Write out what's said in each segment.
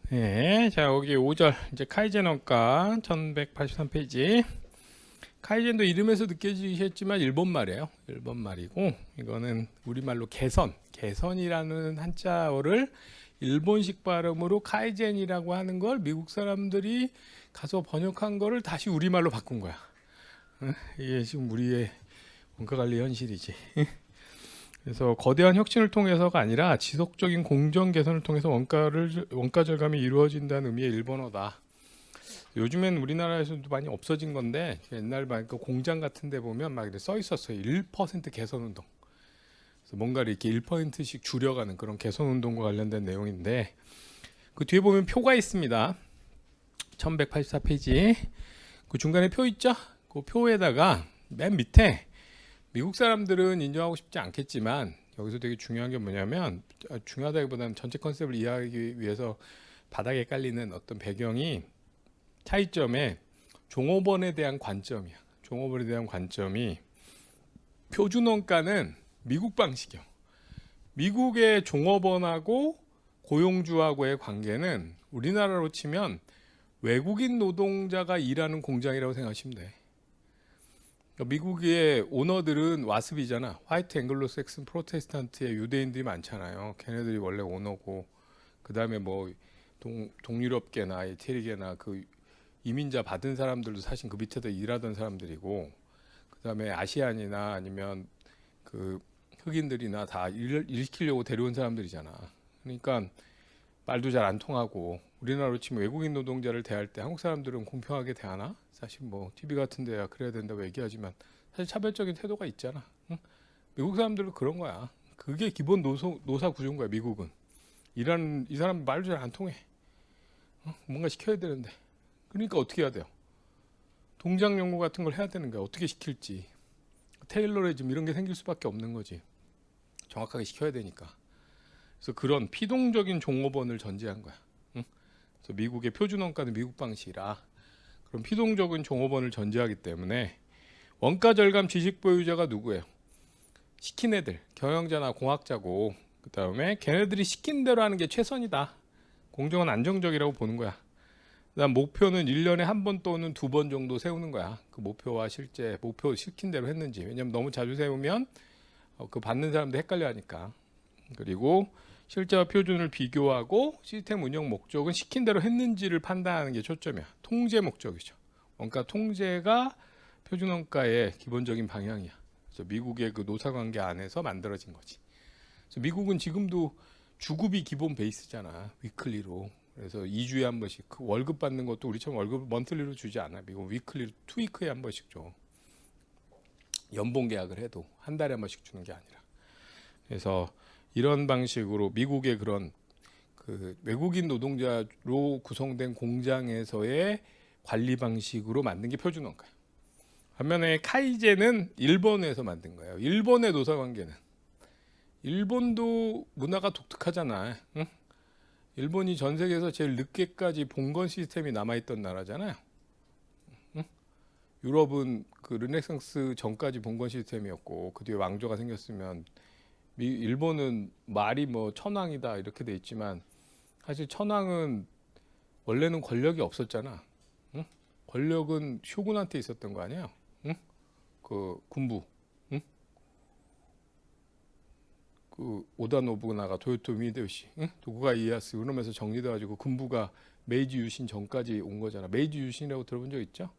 네, 자 여기 5절 이제 카이젠 원가 1183페이지. 카이젠도 이름에서 느껴지셨지만 일본 말이에요. 일본 말이고 이거는 우리말로 개선이라는 한자어를 일본식 발음으로 카이젠이라고 하는 걸 미국 사람들이 가서 번역한 거를 다시 우리말로 바꾼 거야. 이게 지금 우리의 원가 관리 현실이지. 그래서 거대한 혁신을 통해서가 아니라 지속적인 공정 개선을 통해서 원가 절감이 이루어진다는 의미의 일본어다. 요즘엔 우리나라에서도 많이 없어진 건데 옛날 그 공장 같은 데 보면 막 써 있었어요. 1% 개선 운동. 그래서 뭔가 이렇게 1%씩 줄여가는 그런 개선 운동과 관련된 내용인데 그 뒤에 보면 표가 있습니다. 1184페이지. 그 중간에 표 있죠? 그 표에다가 맨 밑에 미국 사람들은 인정하고 싶지 않겠지만 여기서 되게 중요한 게 뭐냐면 중요하다기보다는 전체 컨셉을 이해하기 위해서 바닥에 깔리는 어떤 배경이 차이점에 종업원에 대한 관점이야. 종업원에 대한 관점이 표준원가는 미국 방식이요. 미국의 종업원하고 고용주하고의 관계는 우리나라로 치면 외국인 노동자가 일하는 공장이라고 생각하시면 돼. 미국의 오너들은 와스비잖아. 화이트 앵글로 섹슨 프로테스탄트의 유대인들이 많잖아요. 걔네들이 원래 오너고 그 다음에 뭐 동유럽계나 이태리계나 그 이민자 받은 사람들도 사실 그 밑에서 일하던 사람들이고 그 다음에 아시안이나 아니면 그 흑인들이나 다 일 시키려고 데려온 사람들이잖아. 그러니까 말도 잘 안 통하고 우리나라로 치면 외국인 노동자를 대할 때 한국 사람들은 공평하게 대하나? 사실 뭐 TV 같은 데야 그래야 된다고 얘기하지만 사실 차별적인 태도가 있잖아. 응? 미국 사람들은 그런 거야. 그게 기본 노사 구조인 거야. 미국은 일하는 이 사람 말도 잘 안 통해. 뭔가 시켜야 되는데 그러니까 어떻게 해야 돼요? 동장 연구 같은 걸 해야 되는 거야. 어떻게 시킬지 테일러리즘 이런 게 생길 수밖에 없는 거지. 정확하게 시켜야 되니까. 그래서 그런 피동적인 종업원을 전제한 거야. 응? 그래서 미국의 표준 원가는 미국 방식이라 그런 피동적인 종업원을 전제하기 때문에 원가 절감 지식 보유자가 누구예요? 시킨 애들, 경영자나 공학자고 그 다음에 걔네들이 시킨 대로 하는 게 최선이다. 공정은 안정적이라고 보는 거야. 그다음 목표는 1년에 한 번 또는 2번 정도 세우는 거야. 그 목표와 실제 목표 시킨 대로 했는지. 왜냐면 너무 자주 세우면 그 받는 사람들 헷갈려 하니까. 그리고 실제와 표준을 비교하고 시스템 운영 목적은 시킨 대로 했는지를 판단하는 게 초점이야. 통제 목적이죠. 원가 통제가 표준 원가의 기본적인 방향이야. 그래서 미국의 그 노사관계 안에서 만들어진 거지. 그래서 미국은 지금도 주급이 기본 베이스잖아. 위클리로. 그래서 2주에 한 번씩 그 월급 받는 것도 우리처럼 월급 먼틀리로 주지 않아. 미국 위클리로 투위크에 한 번씩 줘. 연봉 계약을 해도 한 달에 한 번씩 주는 게 아니라. 그래서 이런 방식으로 미국의 그런 그 외국인 노동자로 구성된 공장에서의 관리 방식으로 만든 게 표준 원가예요. 반면에 카이젠은 일본에서 만든 거예요. 일본의 노사 관계는 일본도 문화가 독특하잖아. 응? 일본이 전 세계에서 제일 늦게까지 봉건 시스템이 남아있던 나라잖아요. 응? 유럽은 그 르네상스 전까지 봉건 시스템이었고 그 뒤에 왕조가 생겼으면 일본은 말이 뭐 천황이다 이렇게 돼 있지만 사실 천황은 원래는 권력이 없었잖아. 응? 권력은 쇼군한테 있었던 거 아니에요? 응? 그 군부, 응? 그 오다 노부나가 도요토미 히데요시, 응? 도쿠가 이에야스 그러면서 정리돼가지고 군부가 메이지 유신 전까지 온 거잖아. 메이지 유신이라고 들어본 적 있죠?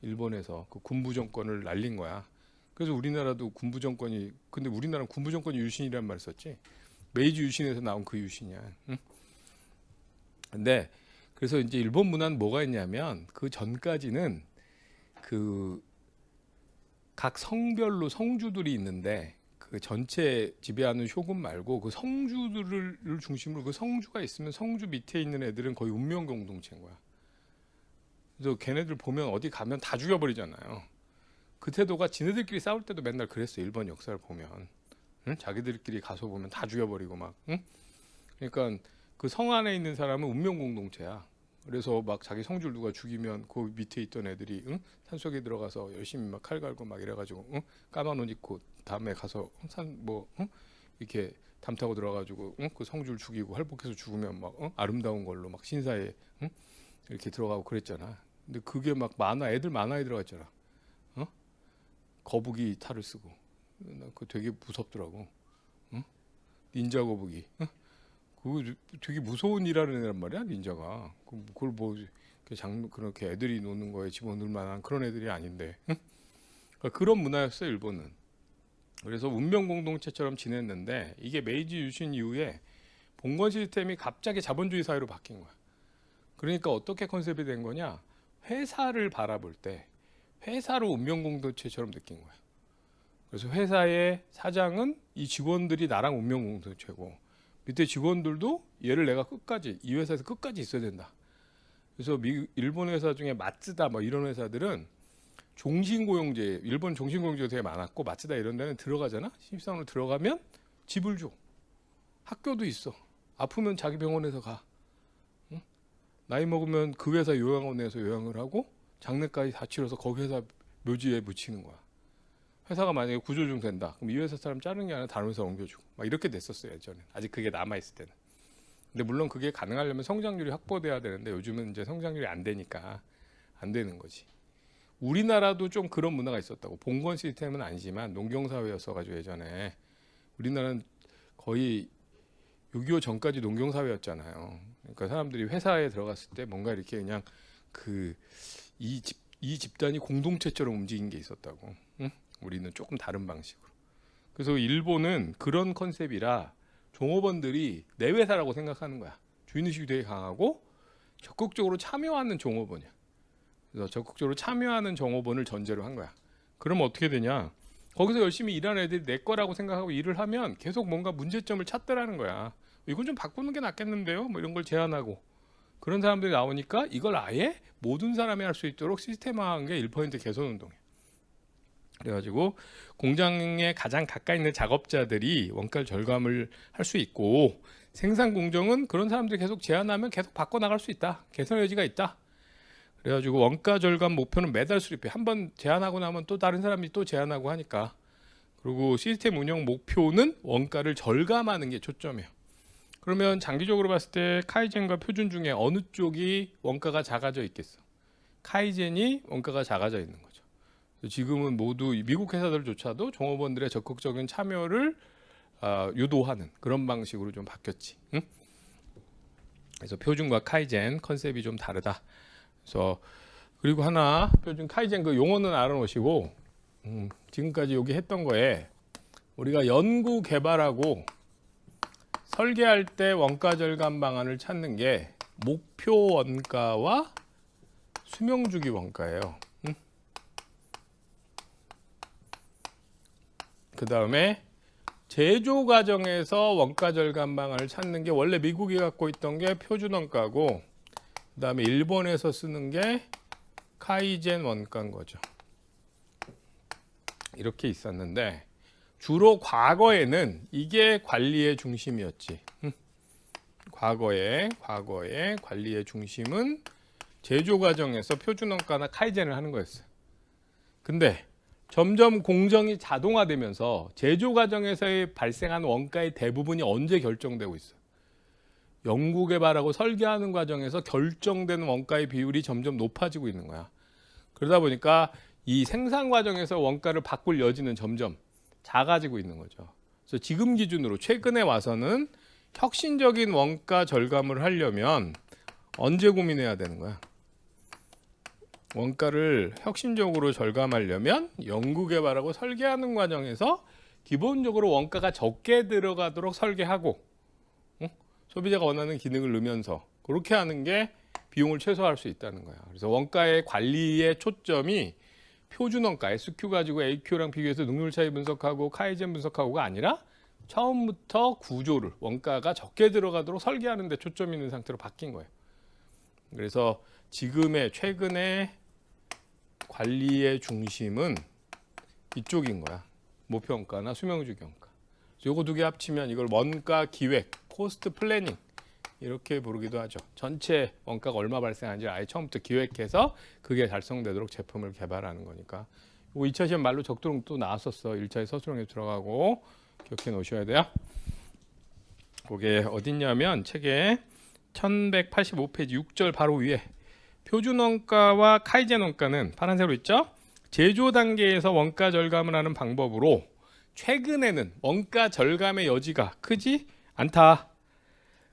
일본에서 그 군부 정권을 날린 거야. 그래서 우리나라도 군부 정권이 근데 우리나라는 군부 정권이 유신이라는 말 썼지. 메이지 유신에서 나온 그 유신이야. 응? 근데 그래서 이제 일본 문화는 뭐가 있냐면 그 전까지는 그 각 성별로 성주들이 있는데 그 전체 지배하는 쇼군 말고 그 성주들을 중심으로 그 성주가 있으면 성주 밑에 있는 애들은 거의 운명 공동체인 거야. 그래서 걔네들 보면 어디 가면 다 죽여버리잖아요. 그 태도가 지네들끼리 싸울 때도 맨날 그랬어. 일본 역사를 보면 응? 자기들끼리 가서 보면 다 죽여버리고 막 응? 그러니까 그 성 안에 있는 사람은 운명 공동체야. 그래서 막 자기 성줄 누가 죽이면 그 밑에 있던 애들이 응? 산속에 들어가서 열심히 막 칼 갈고 막 이래가지고 응? 까만 옷 입고 다음에 가서 산뭐 응? 이렇게 담 타고 들어가지고 그 성줄 죽이고 할복해서 죽으면 막 아름다운 걸로 막 신사에 이렇게 들어가고 그랬잖아. 근데 그게 막 애들 만화에 들어갔잖아. 거북이 탈을 쓰고 나 그거 되게 무섭더라고. 닌자 거북이. 그거 되게 무서운 일하는 애란 말이야 닌자가. 그걸 뭐 그렇게 애들이 노는 거에 집어넣을 만한 그런 애들이 아닌데. 그러니까 그런 문화였어요 일본은. 그래서 운명 공동체처럼 지냈는데 이게 메이지 유신 이후에 봉건 시스템이 갑자기 자본주의 사회로 바뀐 거야. 그러니까 어떻게 컨셉이 된 거냐? 회사를 바라볼 때 회사로 운명 공동체처럼 느낀 거야. 그래서 회사의 사장은 이 직원들이 나랑 운명 공동체고 밑에 직원들도 얘를 내가 끝까지 이 회사에서 끝까지 있어야 된다. 그래서 일본 회사 중에 마츠다 뭐 이런 회사들은 종신고용제, 일본 종신고용제가 되게 많았고 마츠다 이런 데는 들어가잖아. 신입사원으로 들어가면 집을 줘. 학교도 있어. 아프면 자기 병원에서 가. 응? 나이 먹으면 그 회사 요양원에서 요양을 하고 장례까지 다 치러서 거기 회사 묘지에 묻히는 거야. 회사가 만약에 구조조정 된다. 그럼 이 회사 사람 자르는 게 아니라 다른 회사 옮겨주고 막 이렇게 됐었어요 예전에. 아직 그게 남아있을 때는. 근데 물론 그게 가능하려면 성장률이 확보돼야 되는데 요즘은 이제 성장률이 안 되니까 안 되는 거지. 우리나라도 좀 그런 문화가 있었다고. 봉건 시스템은 아니지만 농경사회였어가지고 예전에 우리나라는 거의 6.25 전까지 농경사회였잖아요. 그러니까 사람들이 회사에 들어갔을 때 뭔가 이렇게 그냥 이 집단이 공동체처럼 움직인 게 있었다고. 응? 우리는 조금 다른 방식으로. 그래서 일본은 그런 컨셉이라 종업원들이 내 회사라고 생각하는 거야. 주인의식이 되게 강하고 적극적으로 참여하는 종업원이야. 그래서 적극적으로 참여하는 종업원을 전제로 한 거야. 그러면 어떻게 되냐? 거기서 열심히 일하는 애들이 내 거라고 생각하고 일을 하면 계속 뭔가 문제점을 찾더라는 거야. 이건 좀 바꾸는 게 낫겠는데요? 뭐 이런 걸 제안하고. 그런 사람들이 나오니까 이걸 아예 모든 사람이 할 수 있도록 시스템화한 게 1% 개선운동이야. 그래가지고 공장에 가장 가까이 있는 작업자들이 원가 절감을 할 수 있고 생산 공정은 그런 사람들이 계속 제안하면 계속 바꿔나갈 수 있다. 개선 여지가 있다. 그래가지고 원가 절감 목표는 매달 수립해. 한번 제안하고 나면 또 다른 사람이 또 제안하고 하니까. 그리고 시스템 운영 목표는 원가를 절감하는 게 초점이에요. 그러면 장기적으로 봤을 때 카이젠과 표준 중에 어느 쪽이 원가가 작아져 있겠어? 카이젠이 원가가 작아져 있는 거죠. 지금은 모두 미국 회사들조차도 종업원들의 적극적인 참여를 유도하는 그런 방식으로 좀 바뀌었지. 응? 그래서 표준과 카이젠 컨셉이 좀 다르다. 그래서 그리고 하나 표준 카이젠 그 용어는 알아놓으시고 지금까지 여기 했던 거에 우리가 연구 개발하고 설계할 때 원가 절감 방안을 찾는 게 목표 원가와 수명주기 원가예요. 그 다음에 제조 과정에서 원가 절감 방안을 찾는 게 원래 미국이 갖고 있던 게 표준 원가고 그 다음에 일본에서 쓰는 게 카이젠 원가인 거죠. 이렇게 있었는데 주로 과거에는 이게 관리의 중심이었지. 과거에 관리의 중심은 제조 과정에서 표준 원가나 카이젠을 하는 거였어요. 근데 점점 공정이 자동화되면서 제조 과정에서 발생한 원가의 대부분이 언제 결정되고 있어? 연구 개발하고 설계하는 과정에서 결정되는 원가의 비율이 점점 높아지고 있는 거야. 그러다 보니까 이 생산 과정에서 원가를 바꿀 여지는 점점 작아지고 있는 거죠. 그래서 지금 기준으로 최근에 와서는 혁신적인 원가 절감을 하려면 언제 고민해야 되는 거야? 원가를 혁신적으로 절감하려면 연구 개발하고 설계하는 과정에서 기본적으로 원가가 적게 들어가도록 설계하고 소비자가 원하는 기능을 넣으면서 그렇게 하는 게 비용을 최소화할 수 있다는 거야. 그래서 원가의 관리의 초점이 표준 원가 SQ 가지고 AQ랑 비교해서 능률 차이 분석하고 카이젠 분석하고가 아니라 처음부터 구조를 원가가 적게 들어가도록 설계하는 데 초점이 있는 상태로 바뀐 거예요. 그래서 지금의 최근의 관리의 중심은 이쪽인 거야. 목표 원가나 수명주기 원가. 요거 두 개 합치면 이걸 원가 기획, 코스트 플래닝 이렇게 부르기도 하죠. 전체 원가가 얼마 발생하는지 아예 처음부터 기획해서 그게 달성되도록 제품을 개발하는 거니까. 이거 2차 시험 말로 적도록 또 나왔었어. 1차에 서술형에 들어가고 기억해 놓으셔야 돼요. 그게 어딨냐면 책에 1185페이지 6절 바로 위에 표준 원가와 카이젠 원가는 파란색으로 있죠? 제조 단계에서 원가 절감을 하는 방법으로 최근에는 원가 절감의 여지가 크지 않다.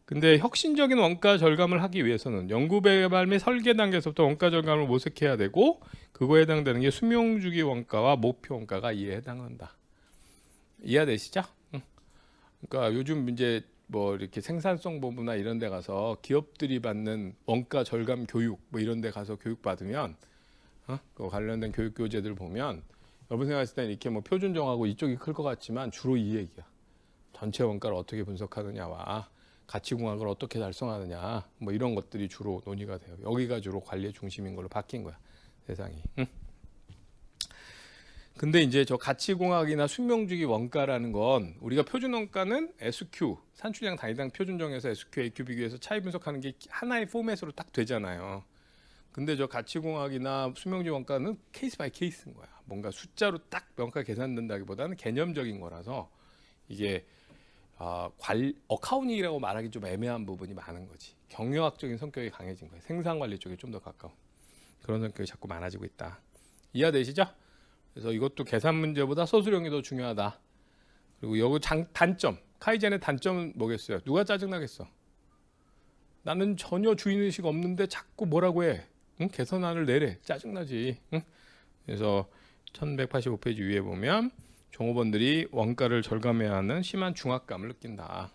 근데 혁신적인 원가 절감을 하기 위해서는 연구 개발 및 설계 단계에서부터 원가 절감을 모색해야 되고, 그거에 해당되는 게 수명주기 원가와 목표 원가가 이에 해당한다. 이해되시죠? 그러니까 요즘 이제 뭐 이렇게 생산성 본부나 이런 데 가서 기업들이 받는 원가 절감 교육 뭐 이런 데 가서 교육 받으면 그 관련된 교육 교재들 보면 여러분 생각했을 때 이렇게 뭐 표준 정하고 이쪽이 클 것 같지만 주로 이 얘기야. 전체 원가를 어떻게 분석하느냐와 가치공학을 어떻게 달성하느냐 뭐 이런 것들이 주로 논의가 돼요. 여기가 주로 관리의 중심인 걸로 바뀐 거야, 세상이. 근데 이제 저 가치공학이나 수명주기 원가라는 건 우리가 표준 원가는 SQ 산출량 단위당 표준 정해서 SQ, AQ 비교해서 차이 분석하는 게 하나의 포맷으로 딱 되잖아요. 근데 저 가치공학이나 수명주기 원가는 케이스 바이 케이스인 거야. 뭔가 숫자로 딱 명확하게 계산된다기보다는 개념적인 거라서 이게 어카운팅이라고 말하기 좀 애매한 부분이 많은 거지. 경영학적인 성격이 강해진 거예요. 생산관리 쪽에 좀 더 가까운 그런 성격이 자꾸 많아지고 있다. 이해되시죠? 그래서 이것도 계산 문제보다 서술형이 더 중요하다. 그리고 여기 단점, 카이젠의 단점은 뭐겠어요? 누가 짜증나겠어? 나는 전혀 주인의식 없는데 자꾸 뭐라고 해? 응? 개선안을 내래. 짜증나지. 응? 그래서 1185페이지 위에 보면 종업원들이 원가를 절감해야 하는 심한 중압감을 느낀다.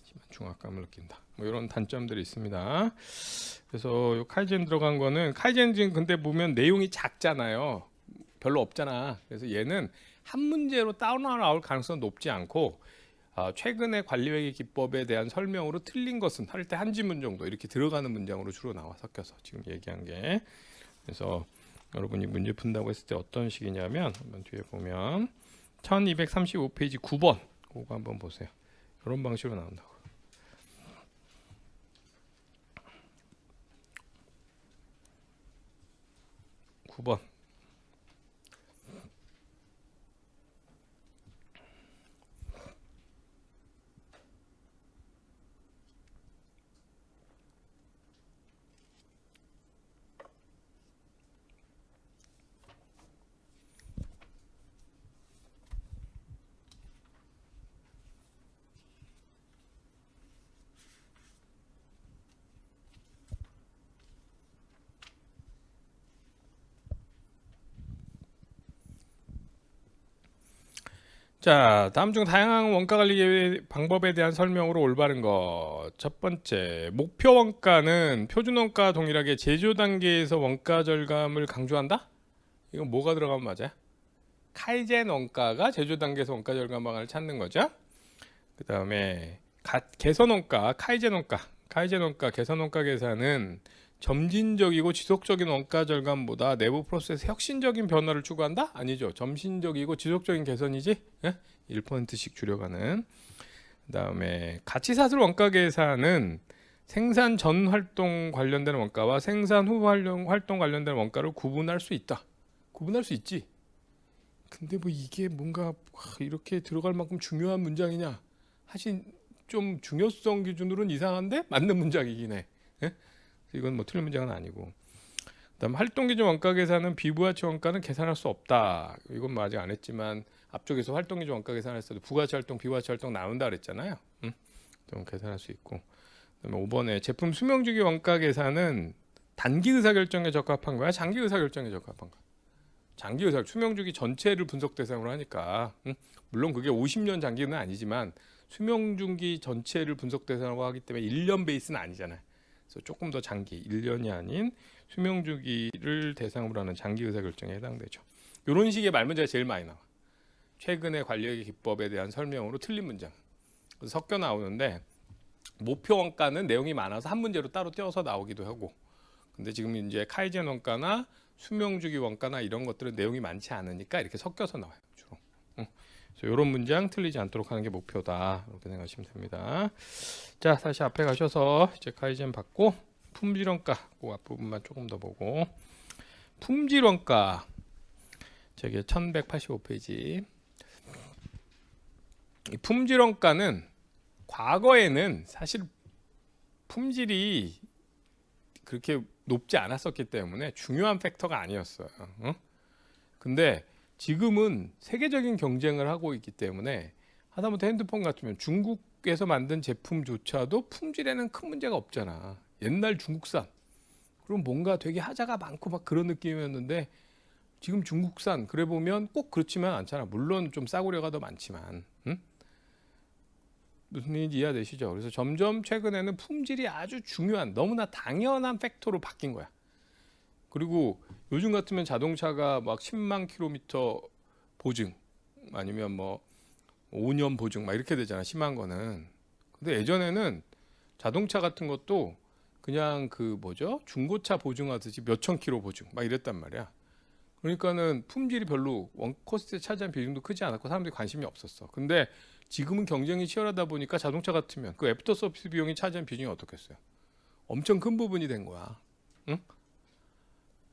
심한 중압감을 느낀다. 뭐 이런 단점들이 있습니다. 그래서 요 카이젠 들어간 거는 카이젠 지금 근데 보면 내용이 작잖아요. 별로 없잖아. 그래서 얘는 한 문제로 나올 가능성은 높지 않고 최근의 관리회계 기법에 대한 설명으로 틀린 것은 할 때 한 지문 정도 이렇게 들어가는 문장으로 주로 나와 섞여서 지금 얘기한 게. 그래서 여러분이 문제 푼다고 했을 때 어떤 식이냐면 한번 뒤에 보면 1235페이지 9번 그거 한번 보세요. 이런 방식으로 나온다고. 9번. 자, 다음 중 다양한 원가 관리 방법에 대한 설명으로 올바른 것. 첫 번째, 목표 원가는 표준 원가 동일하게 제조 단계에서 원가 절감을 강조한다? 이건 뭐가 들어가면 맞아요? 카이젠 원가가 제조 단계에서 원가 절감 방안을 찾는 거죠. 그 다음에 개선 원가, 카이젠 원가, 개선 원가 계산은 점진적이고 지속적인 원가 절감보다 내부 프로세스 혁신적인 변화를 추구한다? 아니죠. 점진적이고 지속적인 개선이지? 예? 1%씩 줄여가는. 그 다음에 가치사슬 원가 계산은 생산 전 활동 관련된 원가와 생산 후 활동 관련된 원가를 구분할 수 있다. 구분할 수 있지. 근데 뭐 이게 뭔가 이렇게 들어갈 만큼 중요한 문장이냐 하신 좀 중요성 기준으로는 이상한데 맞는 문장이긴 해. 예? 이건 뭐 틀린 문장은 아니고. 그다음 활동 기준 원가 계산은 비부가치 원가는 계산할 수 없다. 이건 뭐 아직 안 했지만 앞쪽에서 활동 기준 원가 계산했을 때도 부가치 활동, 비부가치 활동 나온다 그랬잖아요. 좀 계산할 수 있고. 그다음에 5번에 제품 수명주기 원가 계산은 단기 의사결정에 적합한 거야, 장기 의사결정에 적합한 거야? 장기 의사 수명주기 전체를 분석 대상으로 하니까 물론 그게 50년 장기는 아니지만 수명주기 전체를 분석 대상으로 하기 때문에 1년 베이스는 아니잖아요. 그래서 조금 더 장기, 1년이 아닌 수명주기를 대상으로 하는 장기 의사결정에 해당되죠. 이런 식의 말문제가 제일 많이 나와. 최근의 관리회계 기법에 대한 설명으로 틀린 문장 섞여 나오는데, 목표 원가는 내용이 많아서 한 문제로 따로 떼어서 나오기도 하고, 근데 지금 이제 카이젠 원가나 수명주기 원가나 이런 것들은 내용이 많지 않으니까 이렇게 섞여서 나와요, 주로. 그래서 이런 문장 틀리지 않도록 하는 게 목표다, 이렇게 생각하시면 됩니다. 자, 다시 앞에 가셔서 이제 카이젠 받고 품질 원가 그 앞부분만 조금 더 보고, 품질 원가 저기 1185페이지 이 품질원가는 과거에는 사실 품질이 그렇게 높지 않았었기 때문에 중요한 팩터가 아니었어요. 근데 지금은 세계적인 경쟁을 하고 있기 때문에 하다못해 핸드폰 같으면 중국에서 만든 제품조차도 품질에는 큰 문제가 없잖아. 옛날 중국산. 그럼 뭔가 되게 하자가 많고 막 그런 느낌이었는데 지금 중국산 그래 보면 꼭 그렇지만 않잖아. 물론 좀 싸구려가 더 많지만. 무슨 얘기인지 이해되시죠? 그래서 점점 최근에는 품질이 아주 중요한 너무나 당연한 팩토로 바뀐 거야. 그리고 요즘 같으면 자동차가 막 10만 킬로미터 보증 아니면 뭐 5년 보증 막 이렇게 되잖아. 심한 거는. 근데 예전에는 자동차 같은 것도 그냥 그 뭐죠? 중고차 보증하듯이 몇천 킬로 보증 막 이랬단 말이야. 그러니까는 품질이 별로 원코스트에 차지한 비중도 크지 않았고 사람들이 관심이 없었어. 근데 지금은 경쟁이 치열하다 보니까 자동차 같으면 그 애프터 서비스 비용이 차지한 비중이 어떻겠어요? 엄청 큰 부분이 된 거야. 응?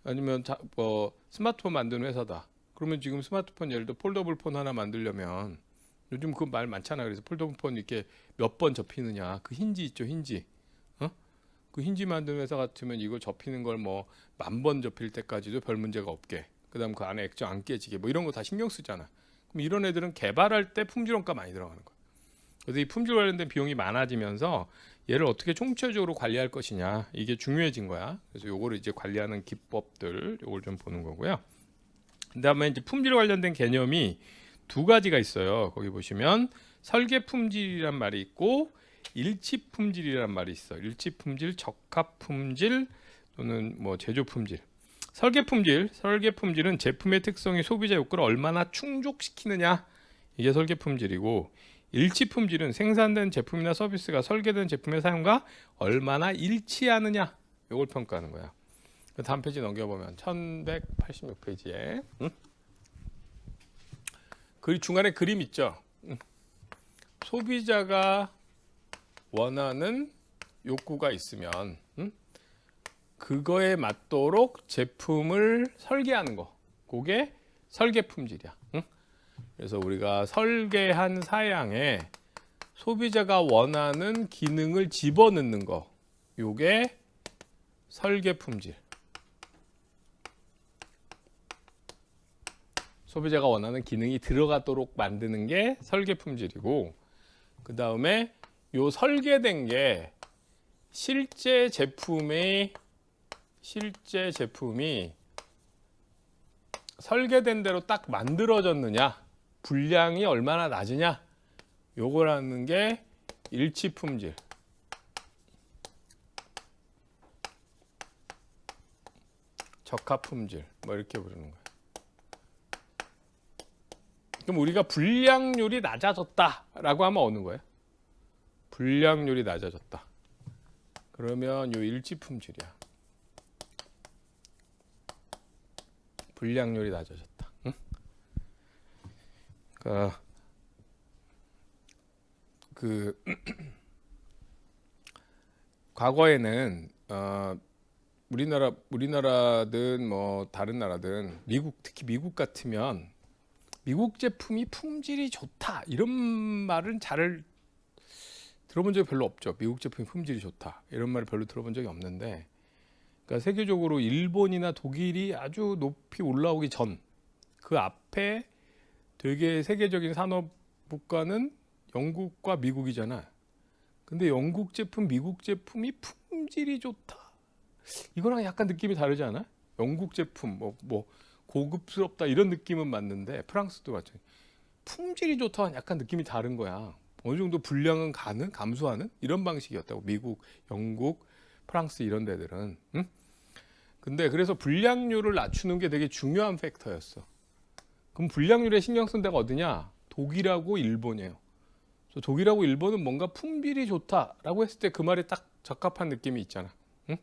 아니면 뭐 스마트폰 만드는 회사다. 그러면 지금 스마트폰 예를 들어 폴더블 폰 하나 만들려면 요즘 그 말 많잖아. 그래서 폴더블 폰 이렇게 몇 번 접히느냐. 그 힌지 있죠, 힌지. 그 힌지 만드는 회사 같으면 이거 접히는 걸 뭐 10,000번 접힐 때까지도 별 문제가 없게. 그다음 그 안에 액정 안 깨지게 뭐 이런 거 다 신경 쓰잖아. 그럼 이런 애들은 개발할 때 품질원가 많이 들어가는 거야. 그래서 이 품질 관련된 비용이 많아지면서 얘를 어떻게 총체적으로 관리할 것이냐 이게 중요해진 거야. 그래서 요거를 이제 관리하는 기법들 요걸 좀 보는 거고요. 그다음에 이제 품질 관련된 개념이 두 가지가 있어요. 거기 보시면 설계 품질이란 말이 있고 일치 품질이란 말이 있어. 일치 품질, 적합 품질 또는 뭐 제조 품질. 설계 품질은 제품의 특성이 소비자 욕구를 얼마나 충족시키느냐 이게 설계 품질이고 일치 품질은 생산된 제품이나 서비스가 설계된 제품의 사용과 얼마나 일치하느냐 이걸 평가하는 거야. 다음 페이지 넘겨보면 1186페이지에 그 중간에 그림 있죠. 소비자가 원하는 욕구가 있으면 그거에 맞도록 제품을 설계하는 거 그게 설계 품질이야. 그래서 우리가 설계한 사양에 소비자가 원하는 기능을 집어넣는 거 요게 설계 품질. 소비자가 원하는 기능이 들어가도록 만드는 게 설계 품질이고 그 다음에 요 설계된 게 실제 제품이 설계된 대로 딱 만들어졌느냐 분량이 얼마나 낮으냐 요거라는 게 일치 품질. 적합 품질 뭐 이렇게 부르는 거야. 그럼 우리가 불량률이 낮아졌다라고 하면 어느 거예요? 불량률이 낮아졌다. 그러면 요 일치 품질이야. 불량률이 낮아졌다. 응? 그러니까 과거에는 우리나라든 뭐 다른 나라든 특히 미국 같으면 미국 제품이 품질이 좋다 이런 말은 잘 들어본 적이 별로 없죠. 미국 제품이 품질이 좋다 이런 말을 별로 들어본 적이 없는데 그러니까 세계적으로 일본이나 독일이 아주 높이 올라오기 전 그 앞에 되게 세계적인 산업 국가는 영국과 미국이잖아. 근데 영국 제품, 미국 제품이 품질이 좋다. 이거랑 약간 느낌이 다르지 않아? 영국 제품 뭐 고급스럽다 이런 느낌은 맞는데 프랑스도 마찬가지. 품질이 좋다는 약간 느낌이 다른 거야. 어느 정도 분량은 감소하는 이런 방식이었다고. 미국, 영국, 프랑스 이런 데들은. 응? 근데 그래서 불량률을 낮추는 게 되게 중요한 팩터였어. 그럼 불량률에 신경 쓴 데가 어디냐? 독일하고 일본이에요. 그래서 독일하고 일본은 뭔가 품질이 좋다라고 했을 때 그 말이 딱 적합한 느낌이 있잖아. 응?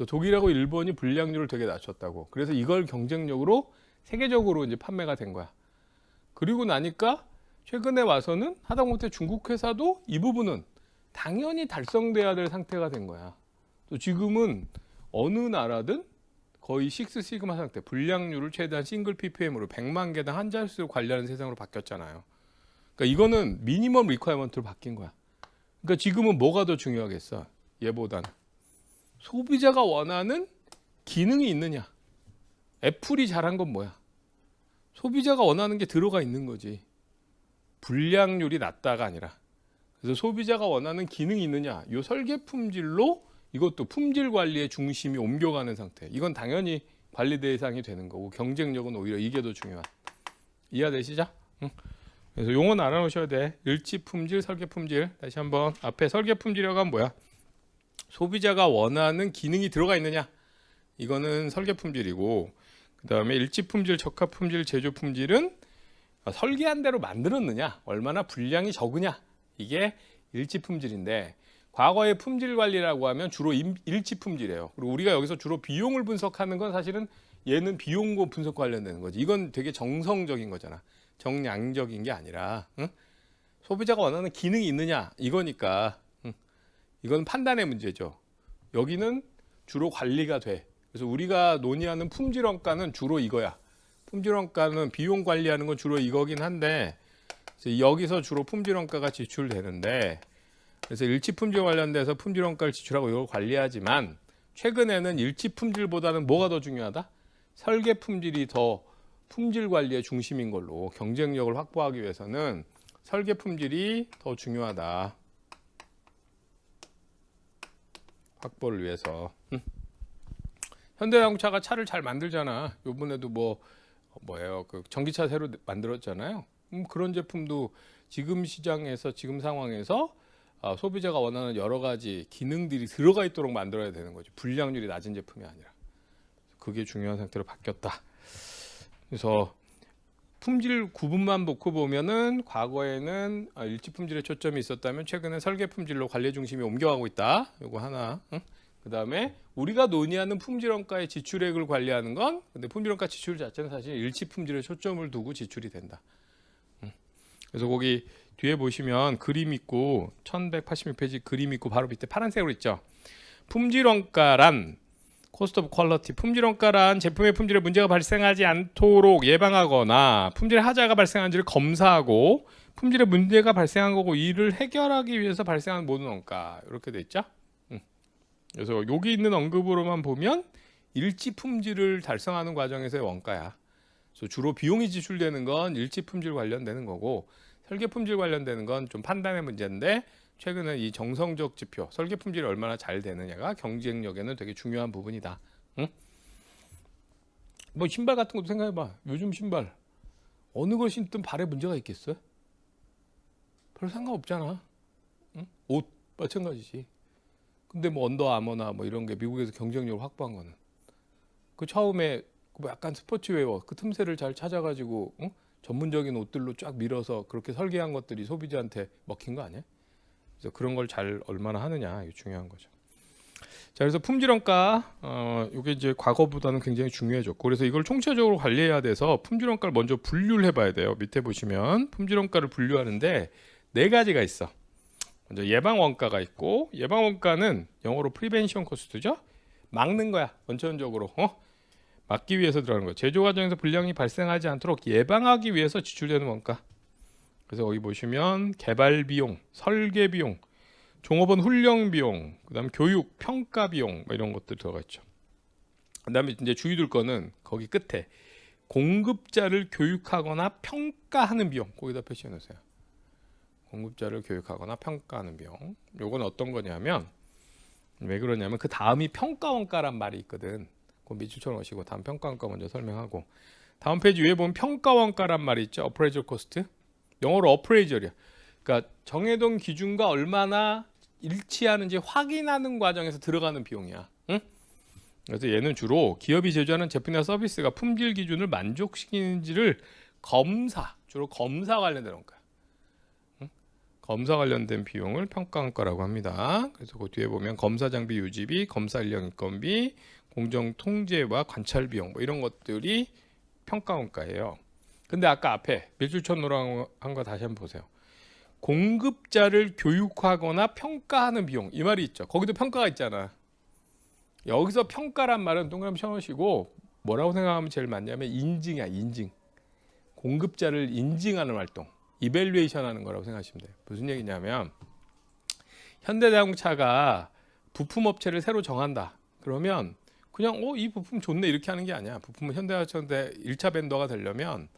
독일하고 일본이 불량률을 되게 낮췄다고. 그래서 이걸 경쟁력으로 세계적으로 이제 판매가 된 거야. 그리고 나니까 최근에 와서는 하다못해 중국 회사도 이 부분은 당연히 달성돼야 될 상태가 된 거야. 또 지금은 어느 나라든 거의 식스 시그마 상태, 불량률을 최대한 싱글 ppm으로 100만 개당 한 자릿수로 관리하는 세상으로 바뀌었잖아요. 그러니까 이거는 미니멈 리퀘어먼트로 바뀐 거야. 그러니까 지금은 뭐가 더 중요하겠어? 얘보다는 소비자가 원하는 기능이 있느냐. 애플이 잘한 건 뭐야? 소비자가 원하는 게 들어가 있는 거지. 불량률이 낮다가 아니라. 그래서 소비자가 원하는 기능이 있느냐. 이 설계 품질로 이것도 품질 관리의 중심이 옮겨가는 상태. 이건 당연히 관리 대상이 되는 거고 경쟁력은 오히려 이게 더 중요한. 이해되시죠? 응? 그래서 용어는 알아놓으셔야 돼. 일치 품질, 설계 품질. 다시 한번 앞에 설계 품질이라고 하면 뭐야? 소비자가 원하는 기능이 들어가 있느냐. 이거는 설계 품질이고 그 다음에 일치 품질, 적합 품질, 제조 품질은 설계한 대로 만들었느냐. 얼마나 분량이 적으냐. 이게 일치 품질인데 과거의 품질 관리라고 하면 주로 일치 품질이에요. 그리고 우리가 여기서 주로 비용을 분석하는 건 사실은 얘는 비용고 분석 관련되는 거지. 이건 되게 정성적인 거잖아. 정량적인 게 아니라 응? 소비자가 원하는 기능이 있느냐 이거니까 이건 판단의 문제죠. 여기는 주로 관리가 돼. 그래서 우리가 논의하는 품질 원가는 주로 이거야. 품질 원가는 비용 관리하는 건 주로 이거긴 한데 여기서 주로 품질 원가가 지출되는데 그래서 일치 품질 관련돼서 품질 원가를 지출하고 이걸 관리하지만 최근에는 일치 품질보다는 뭐가 더 중요하다? 설계 품질이 더 품질 관리의 중심인 걸로 경쟁력을 확보하기 위해서는 설계 품질이 더 중요하다. 확보를 위해서. 현대자동차가 차를 잘 만들잖아. 요번에도 뭐예요? 그 전기차 새로 만들었잖아요. 그런 제품도 지금 시장에서 지금 상황에서 소비자가 원하는 여러 가지 기능들이 들어가 있도록 만들어야 되는 거죠. 불량률이 낮은 제품이 아니라. 그게 중요한 상태로 바뀌었다. 그래서 품질 구분만 놓고 보면은 과거에는 일치 품질에 초점이 있었다면 최근에 설계 품질로 관리 중심이 옮겨가고 있다. 요거 하나. 응? 그다음에 우리가 논의하는 품질 원가의 지출액을 관리하는 건 근데 품질 원가 지출 자체는 사실 일치 품질에 초점을 두고 지출이 된다. 그래서 거기 뒤에 보시면 그림 있고 1186페이지 그림 있고 바로 밑에 파란색으로 있죠. 품질 원가란 코스트 오브 퀄리티, 품질 원가란 제품의 품질에 문제가 발생하지 않도록 예방하거나 품질의 하자가 발생한지를 검사하고 품질에 문제가 발생한 거고 이를 해결하기 위해서 발생한 모든 원가 이렇게 돼 있죠. 그래서 여기 있는 언급으로만 보면 일치 품질을 달성하는 과정에서의 원가야. 그래서 주로 비용이 지출되는 건 일치 품질 관련되는 거고 설계 품질 관련되는 건 좀 판단의 문제인데 최근에 이 정성적 지표, 설계 품질이 얼마나 잘 되느냐가 경쟁력에는 되게 중요한 부분이다. 응? 뭐 신발 같은 것도 생각해봐. 요즘 신발 어느 걸 신든 발에 문제가 있겠어요? 별 상관없잖아. 응? 옷 마찬가지지. 근데 뭐 언더아머나 뭐 이런 게 미국에서 경쟁력을 확보한 거는 그 처음에 뭐 약간 스포츠웨어 그 틈새를 잘 찾아가지고 응? 전문적인 옷들로 쫙 밀어서 그렇게 설계한 것들이 소비자한테 먹힌 거 아니야? 그래서 그런 걸 잘 얼마나 하느냐 이게 중요한 거죠. 자, 그래서 품질원가 이게 이제 과거보다는 굉장히 중요해졌고 그래서 이걸 총체적으로 관리해야 돼서 품질원가를 먼저 분류를 해봐야 돼요. 밑에 보시면 품질원가를 분류하는데 네 가지가 있어. 먼저 예방원가가 있고 예방원가는 영어로 프리벤션 코스트죠. 막는 거야 원천적으로 막기 위해서 들어가는 거예요. 제조 과정에서 불량이 발생하지 않도록 예방하기 위해서 지출되는 원가. 그래서 거기 보시면 개발 비용, 설계 비용, 종업원 훈련 비용, 그다음 교육, 평가 비용 뭐 이런 것들 들어가 있죠. 그다음에 이제 주의둘 거는 거기 끝에 공급자를 교육하거나 평가하는 비용 거기다 표시해 놓으세요. 공급자를 교육하거나 평가하는 비용. 요건 어떤 거냐면 왜 그러냐면 그 다음이 평가원가란 말이 있거든. 그 밑줄 쳐놓으시고 다음 평가원가 먼저 설명하고 다음 페이지 위에 보면 평가원가란 말이 있죠. 어프레이저 코스트. 영어로 어프레이저이야. 그러니까 정해둔 기준과 얼마나 일치하는지 확인하는 과정에서 들어가는 비용이야. 응? 그래서 얘는 주로 기업이 제조하는 제품이나 서비스가 품질 기준을 만족시키는지를 주로 검사 관련된 거야. 응? 검사 관련된 비용을 평가원가라고 합니다. 그래서 그 뒤에 보면 검사 장비 유지비, 검사 인력 인건비, 공정 통제와 관찰 비용 뭐 이런 것들이 평가원가예요. 근데 아까 앞에 밀줄천으로 한 거 다시 한번 보세요. 공급자를 교육하거나 평가하는 비용 이 말이 있죠. 거기도 평가가 있잖아. 여기서 평가란 말은 동그라미 쳐놓으시고 뭐라고 생각하면 제일 맞냐면 인증이야. 인증. 공급자를 인증하는 활동. 이밸류에이션 하는 거라고 생각하시면 돼요. 무슨 얘기냐면 현대자동차가 부품 업체를 새로 정한다. 그러면 그냥 이 부품 좋네 이렇게 하는 게 아니야. 부품은 현대자동차인데 1차 벤더가 되려면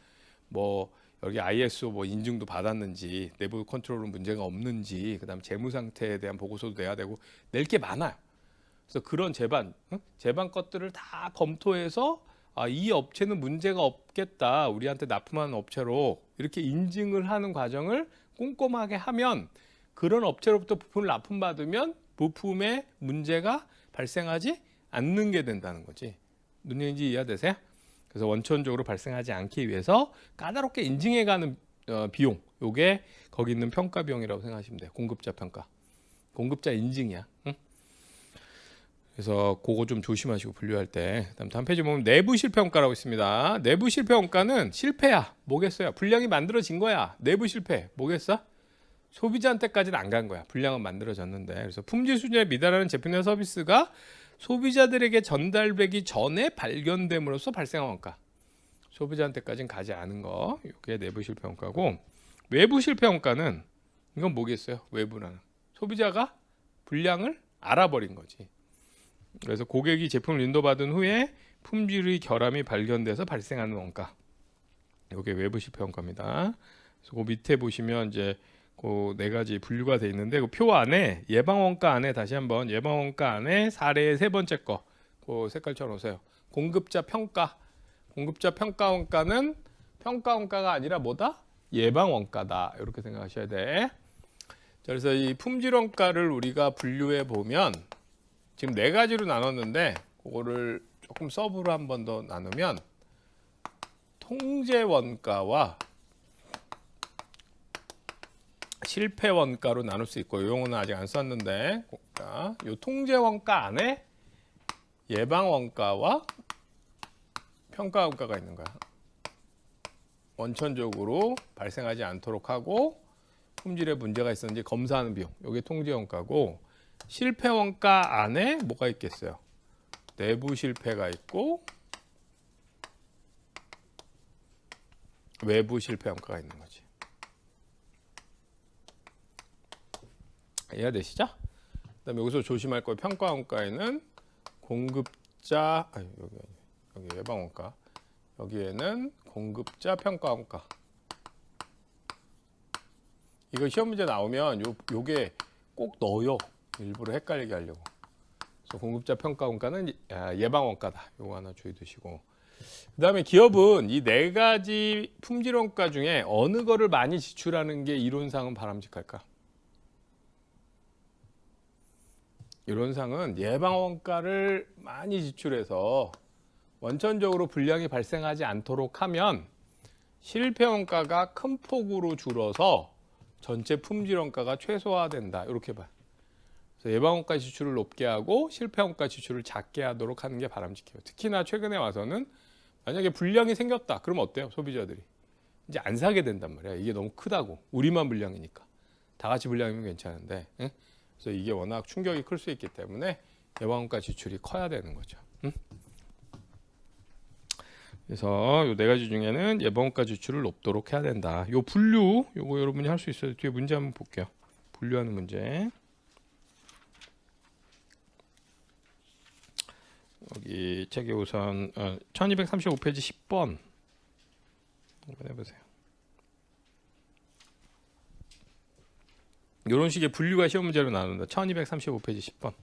뭐 여기 ISO 뭐 인증도 받았는지, 내부 컨트롤은 문제가 없는지, 그다음 재무 상태에 대한 보고서도 내야 되고 낼 게 많아요. 그래서 그런 제반 것들을 다 검토해서 이 업체는 문제가 없겠다. 우리한테 납품하는 업체로 이렇게 인증을 하는 과정을 꼼꼼하게 하면 그런 업체로부터 부품을 납품받으면 부품에 문제가 발생하지 않는 게 된다는 거지. 무슨 얘기인지 이해되세요? 그래서 원천적으로 발생하지 않기 위해서 까다롭게 인증해가는 비용, 요게 거기 있는 평가 비용이라고 생각하시면 돼요. 공급자 평가, 공급자 인증이야. 응? 그래서 그거 좀 조심하시고 분류할 때. 그다음 다음 페이지 보면 내부 실패 원가라고 있습니다. 내부 실패 원가는 실패야. 뭐겠어요? 불량이 만들어진 거야. 내부 실패 뭐겠어? 소비자한테까지는 안 간 거야. 불량은 만들어졌는데. 그래서 품질 수준에 미달하는 제품이나 서비스가 소비자들에게 전달되기 전에 발견됨으로써 발생한 원가. 소비자한테까지는 가지 않은 거. 이게 내부 실패 원가고, 외부 실패 원가는 이건 뭐겠어요? 외부라는 소비자가 불량을 알아버린 거지. 그래서 고객이 제품을 인도받은 후에 품질의 결함이 발견돼서 발생하는 원가. 이게 외부 실패 원가입니다. 그래서 그 밑에 보시면 이제 그 네 가지 분류가 돼 있는데 그 표 안에 예방 원가 안에 다시 한번 예방 원가 안에 사례의 세 번째 거, 그 색깔 쳐놓으세요. 공급자 평가. 공급자 평가 원가는 평가 원가가 아니라 뭐다? 예방 원가다. 이렇게 생각하셔야 돼. 자, 그래서 이 품질 원가를 우리가 분류해 보면 지금 네 가지로 나눴는데 그거를 조금 서브로 한 번 더 나누면 통제 원가와 실패 원가로 나눌 수 있고, 이 용어는 아직 안 썼는데, 이 통제 원가 안에 예방 원가와 평가 원가가 있는 거야. 원천적으로 발생하지 않도록 하고 품질에 문제가 있었는지 검사하는 비용, 이게 통제 원가고, 실패 원가 안에 뭐가 있겠어요? 내부 실패가 있고 외부 실패 원가가 있는 거지. 이해되시죠? 그다음에 여기서 조심할 거 평가 원가에는 공급자 여기 예방 원가, 여기에는 공급자 평가 원가. 이거 시험 문제 나오면 요게 꼭 넣어요. 일부러 헷갈리게 하려고. 그래서 공급자 평가 원가는 예방 원가다. 요거 하나 주의 두시고. 그다음에 기업은 이 네 가지 품질 원가 중에 어느 거를 많이 지출하는 게 이론상은 바람직할까? 이론상은 예방 원가를 많이 지출해서 원천적으로 불량이 발생하지 않도록 하면 실패 원가가 큰 폭으로 줄어서 전체 품질 원가가 최소화된다. 이렇게 봐. 그래서 예방 원가 지출을 높게 하고 실패 원가 지출을 작게 하도록 하는 게 바람직해요. 특히나 최근에 와서는 만약에 불량이 생겼다. 그러면 어때요? 소비자들이 이제 안 사게 된단 말이야. 이게 너무 크다고. 우리만 불량이니까. 다 같이 불량이면 괜찮은데. 응? 그래서 이게 워낙 충격이 클 수 있기 때문에 예방원가 지출이 커야 되는 거죠. 응? 그래서 이 네 가지 중에는 예방원가 지출을 높도록 해야 된다. 요 분류, 요거 여러분이 할 수 있어요. 뒤에 문제 한번 볼게요. 분류하는 문제. 여기 책에 우선 1235페이지 10번 한번 해보세요. 이런 식의 분류가 시험 문제로 나온다. 1235페이지 10번.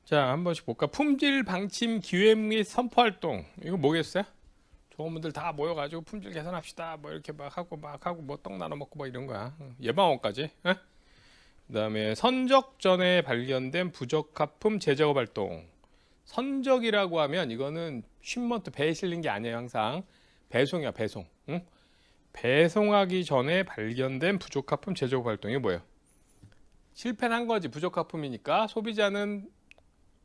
자, 한 번씩 볼까? 품질 방침 기획 및 선포 활동. 이거 뭐겠어요? 좋은 분들 다 모여가지고 품질 개선합시다. 뭐 이렇게 막 하고 뭐 떡 나눠 먹고 뭐 이런 거야. 예방원까지. 그다음에 선적 전에 발견된 부적합품 재작업 활동. 선적이라고 하면 이거는 쉰먼트 배에 실린 게 아니에요. 항상 배송이야, 배송. 응? 배송하기 전에 발견된 부적합품 재작업 활동이 뭐예요? 실패는 한 거지. 부적합품이니까 소비자는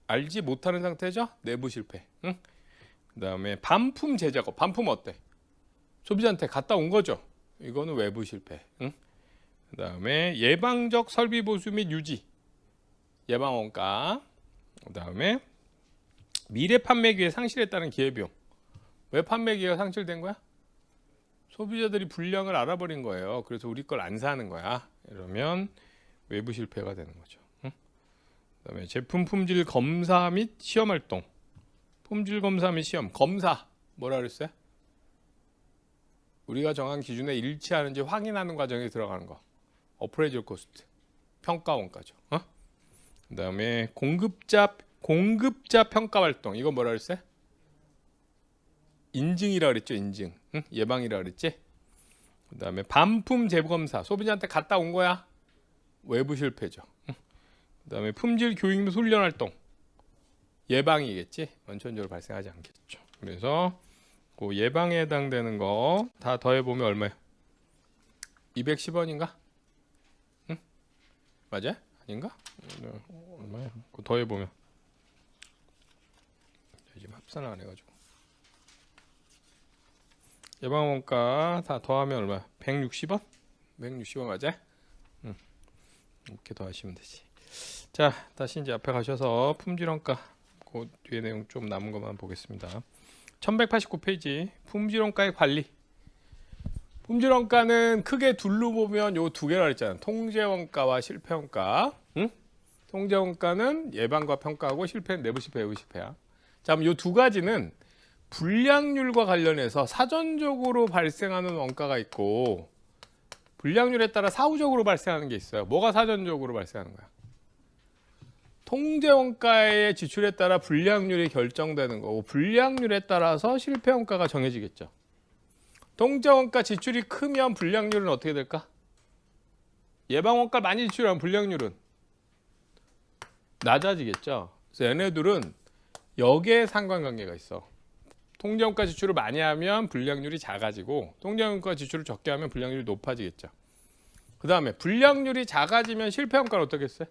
알지 못하는 상태죠. 내부 실패. 응? 그다음에 반품 재작업. 반품 어때? 소비자한테 갔다 온 거죠. 이거는 외부 실패. 응? 그다음에 예방적 설비 보수 및 유지. 예방 원가. 그다음에 미래 판매 기회 상실에 따른 기회비용. 왜 판매 기회가 상실된 거야? 소비자들이 불량을 알아버린 거예요. 그래서 우리 걸 안 사는 거야. 이러면 외부 실패가 되는 거죠. 그다음에 제품 품질 검사 및 시험 활동. 품질 검사 및 시험. 검사 뭐라 그랬어요? 우리가 정한 기준에 일치하는지 확인하는 과정에 들어가는 거. 어프레이저 코스트. 평가 원가죠. 그다음에 공급자 평가 활동. 이거 뭐라 그랬어요? 인증이라 그랬죠. 인증. 응? 예방이라 그랬지. 그다음에 반품 재검사. 소비자한테 갔다 온 거야. 외부 실패죠. 그다음에 품질 교육 및 훈련 활동. 예방이겠지. 원천적으로 발생하지 않겠죠. 그래서 그 예방에 해당되는 거 다 더해 보면 얼마예요? 210원인가? 응? 맞아? 아닌가? 얼마야? 그 더해 보면 지금 합산을 안 해가지고 예방 원가 다 더하면 얼마야? 160원? 160원 맞아? 응. 이렇게 더하시면 되지. 자, 다시 이제 앞에 가셔서 품질 원가 그 뒤에 내용 좀 남은 것만 보겠습니다. 1189페이지 품질 원가의 관리. 품질 원가는 크게 둘로 보면 요 두 개라 그랬잖아. 통제 원가와 실패 원가. 응? 통제 원가는 예방과 평가하고 실패는 내부 실패, 외부 실패야. 자, 그럼 요 두 가지는 불량률과 관련해서 사전적으로 발생하는 원가가 있고 불량률에 따라 사후적으로 발생하는 게 있어요. 뭐가 사전적으로 발생하는 거야? 통제 원가의 지출에 따라 불량률이 결정되는 거고 불량률에 따라서 실패 원가가 정해지겠죠. 통제 원가 지출이 크면 불량률은 어떻게 될까? 예방 원가를 많이 지출하면 불량률은 낮아지겠죠. 그래서 얘네들은 역의 상관관계가 있어. 통제 원가 지출을 많이 하면 불량률이 작아지고 통제 원가 지출을 적게 하면 불량률이 높아지겠죠. 그 다음에 불량률이 작아지면 실패 원가는 어떻겠어요?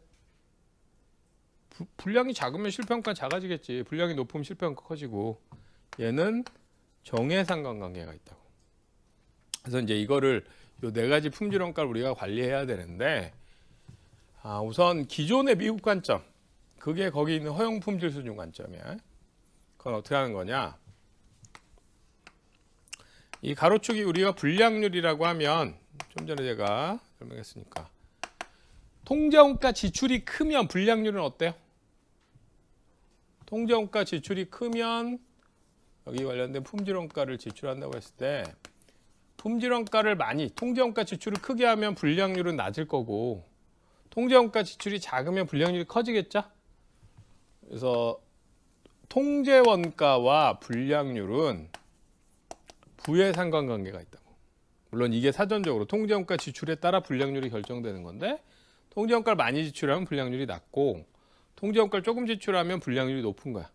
불량이 작으면 실패 원가는 작아지겠지. 불량이 높으면 실패 원가 커지고 얘는 정의 상관관계가 있다고. 그래서 이제 이거를 요 네 가지 품질 원가를 우리가 관리해야 되는데 우선 기존의 미국 관점 그게 거기 있는 허용 품질 수준 관점이야. 그건 어떻게 하는 거냐? 이 가로축이 우리가 불량률이라고 하면 좀 전에 제가 설명했으니까 통제원가 지출이 크면 불량률은 어때요? 통제원가 지출이 크면 여기 관련된 품질원가를 지출한다고 했을 때 품질원가를 많이 통제원가 지출을 크게 하면 불량률은 낮을 거고 통제원가 지출이 작으면 불량률이 커지겠죠? 그래서 통제원가와 불량률은 부의 상관관계가 있다고. 물론 이게 사전적으로 통제원가 지출에 따라 불량률이 결정되는 건데 통제원가를 많이 지출하면 불량률이 낮고 통제원가를 조금 지출하면 불량률이 높은 거야.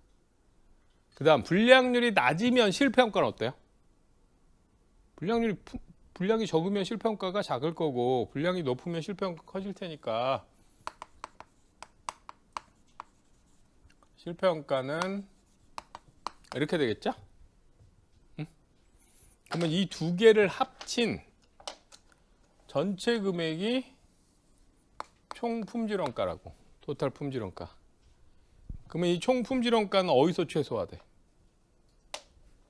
그 다음 불량률이 낮으면 실패원가는 어때요? 불량이 적으면 실패원가가 작을 거고 불량이 높으면 실패원가 커질 테니까 실패원가는 이렇게 되겠죠? 그러면 이 두 개를 합친 전체 금액이 총 품질원가라고. 토탈 품질원가. 그러면 이 총 품질원가는 어디서 최소화돼?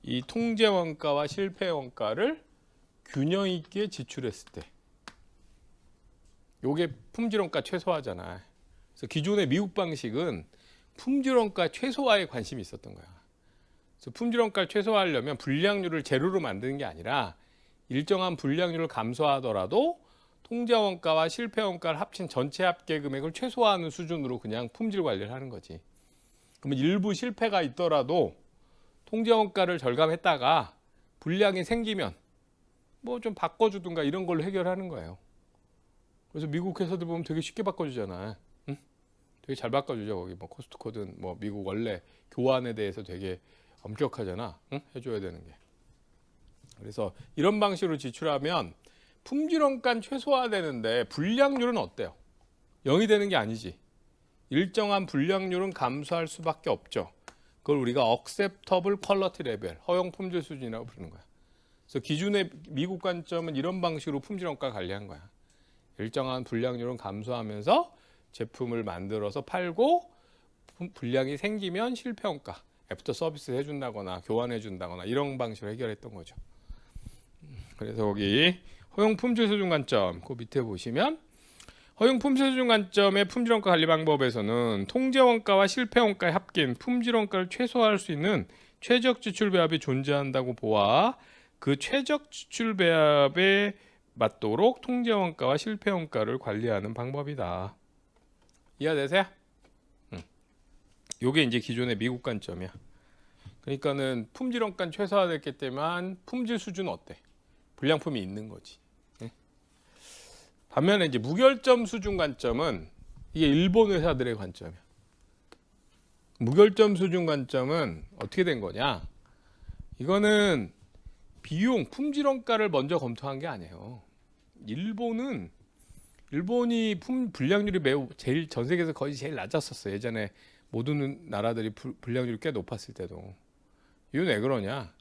이 통제원가와 실패원가를 균형 있게 지출했을 때. 요게 품질원가 최소화잖아. 그래서 기존의 미국 방식은 품질원가 최소화에 관심이 있었던 거야. 그래서 품질원가를 최소화하려면 불량률을 제로로 만드는 게 아니라 일정한 불량률을 감소하더라도 통제원가와 실패원가를 합친 전체 합계 금액을 최소화하는 수준으로 그냥 품질 관리를 하는 거지. 그러면 일부 실패가 있더라도 통제원가를 절감했다가 불량이 생기면 뭐 좀 바꿔주든가 이런 걸로 해결하는 거예요. 그래서 미국 회사들 보면 되게 쉽게 바꿔주잖아. 응? 되게 잘 바꿔주죠. 거기 뭐 코스트코든 뭐 미국 원래 교환에 대해서 되게 엄격하잖아. 응? 해줘야 되는 게. 그래서 이런 방식으로 지출하면 품질원가는 최소화되는데 불량률은 어때요? 0이 되는 게 아니지. 일정한 불량률은 감소할 수밖에 없죠. 그걸 우리가 acceptable quality level, 허용 품질 수준이라고 부르는 거야. 그래서 기존의 미국 관점은 이런 방식으로 품질원가 관리한 거야. 일정한 불량률은 감소하면서 제품을 만들어서 팔고 불량이 생기면 실패원가, 애프터 서비스 해준다거나 교환해준다거나 이런 방식으로 해결했던 거죠. 그래서 거기 허용 품질 수준 관점 그 밑에 보시면 허용 품질 수준 관점의 품질원가 관리 방법에서는 통제원가와 실패원가의 합계인 품질원가를 최소화할 수 있는 최적 지출 배합이 존재한다고 보아 그 최적 지출 배합에 맞도록 통제원가와 실패원가를 관리하는 방법이다. 이해되세요? 요게 이제 기존의 미국 관점이야. 그러니까는 품질원가는 최소화됐기 때문에 품질 수준은 어때? 불량품이 있는 거지. 반면에 이제 무결점 수준 관점은 이게 일본 회사들의 관점이야. 무결점 수준 관점은 어떻게 된 거냐? 이거는 비용, 품질원가를 먼저 검토한 게 아니에요. 일본이 불량률이 매우 제일 전 세계에서 거의 제일 낮았었어. 예전에 모든 나라들이 불량률이 꽤 높았을 때도. 이건 왜 그러냐?